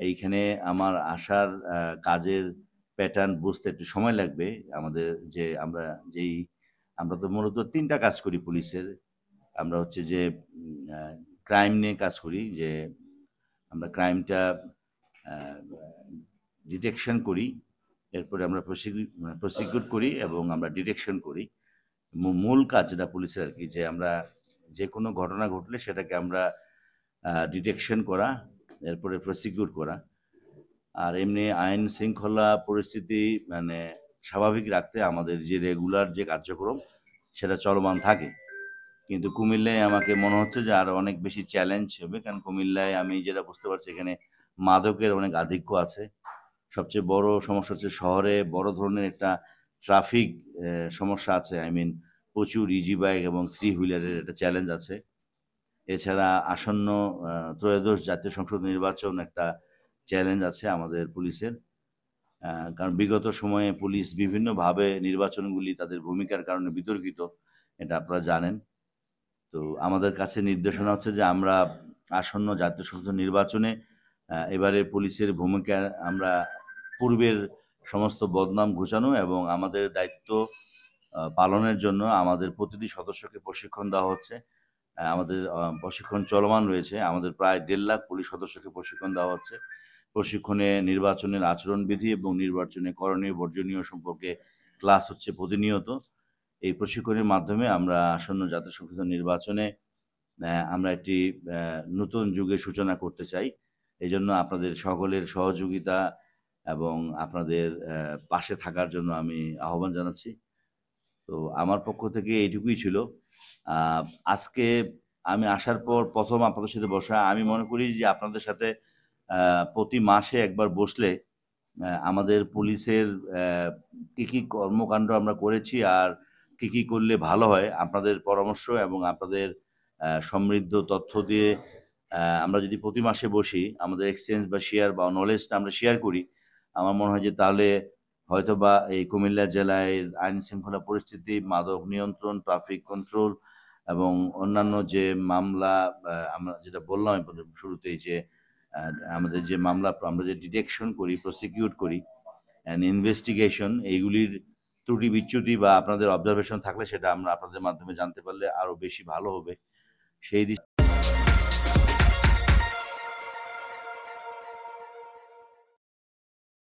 এইখানে আমার আসার কাজের প্যাটার্ন বুঝতে একটু সময় লাগবে। আমাদের যে আমরা তো মূলত ৩ টা কাজ করি পুলিশের। আমরা হচ্ছে যে ক্রাইম নিয়ে কাজ করি, যে আমরা ক্রাইমটা আ ডিটেকশন করি। এরপরে আমরা প্রসিকিউট করি এবং আমরা ডিটেকশন করি। মূল কাজ যেটা পুলিশের আরকি, যে আমরা যেকোনো ঘটনা ঘটলে সেটাকে আমরা ডিটেকশন করা, এরপরে প্রসিকিউট করা। আর এমনি আইন শৃঙ্খলা পরিস্থিতি মানে স্বাভাবিক রাখতে আমাদের যে রেগুলার যে কার্যক্রম সেটা চলমান থাকে। কিন্তু কুমিল্লায় আমাকে মনে হচ্ছে যে আরো অনেক বেশি চ্যালেঞ্জ হবে। কারণ কুমিল্লায় আমি যেটা বুঝতে পারছি, এখানে মাদকের অনেক আধিক্য আছে। সবচেয়ে বড় সমস্যা হচ্ছে শহরে বড় ধরনের একটা ট্রাফিক সমস্যা আছে। আই মিন প্রচুর ইজি বাইক এবং থ্রি হুইলারের একটা চ্যালেঞ্জ আছে। এছাড়া আসন্ন ত্রয়োদশ জাতীয় সংসদ নির্বাচন একটা চ্যালেঞ্জ আছে আমাদের পুলিশের। কারণ বিগত সময়ে পুলিশ বিভিন্নভাবে নির্বাচনগুলি তাদের ভূমিকার কারণে বিতর্কিত। এটা আপনারা জানেন। তো আমাদের কাছে নির্দেশনা হচ্ছে যে আমরা আসন্ন জাতীয় সংসদ নির্বাচনে এবারের পুলিশের ভূমিকা আমরা পূর্বের সমস্ত বদনাম ঘোচানো এবং আমাদের দায়িত্ব পালনের জন্য আমাদের প্রতিটি সদস্যকে প্রশিক্ষণ দেওয়া হচ্ছে। আমাদের প্রশিক্ষণ চলমান রয়েছে। আমাদের প্রায় ১.৫ লাখ পুলিশ সদস্যকে প্রশিক্ষণ দেওয়া হচ্ছে। প্রশিক্ষণে নির্বাচনের আচরণবিধি এবং নির্বাচনে করণীয় বর্জনীয় সম্পর্কে ক্লাস হচ্ছে প্রতিনিয়ত। এই প্রশিক্ষণের মাধ্যমে আমরা আসন্ন জাতীয় সংসদ নির্বাচনে আমরা একটি নতুন যুগের সূচনা করতে চাই। এজন্য আপনাদের সকলের সহযোগিতা এবং আপনাদের পাশে থাকার জন্য আমি আহ্বান জানাচ্ছি। তো আমার পক্ষ থেকে এইটুকুই ছিল। আ আজকে আমি আসার পর ১ম আপনাদের সাথে বসা। আমি মনে করি যে আপনাদের সাথে আ প্রতি মাসে একবার বসলে আমাদের পুলিশের কি কর্মকাণ্ড আমরা করেছি আর কি করলে ভালো হয়, আপনাদের পরামর্শ এবং আপনাদের সমৃদ্ধ তথ্য দিয়ে আমরা যদি প্রতি মাসে বসি, আমাদের এক্সচেঞ্জ বা শেয়ার বা নলেজটা আমরা শেয়ার করি, আমার মনে হয় যে তাহলে হয়তোবা এই কুমিল্লা জেলায় আইন শৃঙ্খলা পরিস্থিতি, মাদক নিয়ন্ত্রণ, ট্রাফিক কন্ট্রোল এবং অন্যান্য যে মামলা, আমরা যেটা বললাম শুরুতেই যে আ আমাদের যে মামলা আমরা যে ডিটেকশন করি, প্রসিকিউট করি অ্যান্ড ইনভেস্টিগেশন, এইগুলির ত্রুটি বিচ্যুতি বা আপনাদের অবজারভেশন থাকলে সেটা আমরা আপনাদের মাধ্যমে জানতে পারলে আরো বেশি ভালো হবে। সেই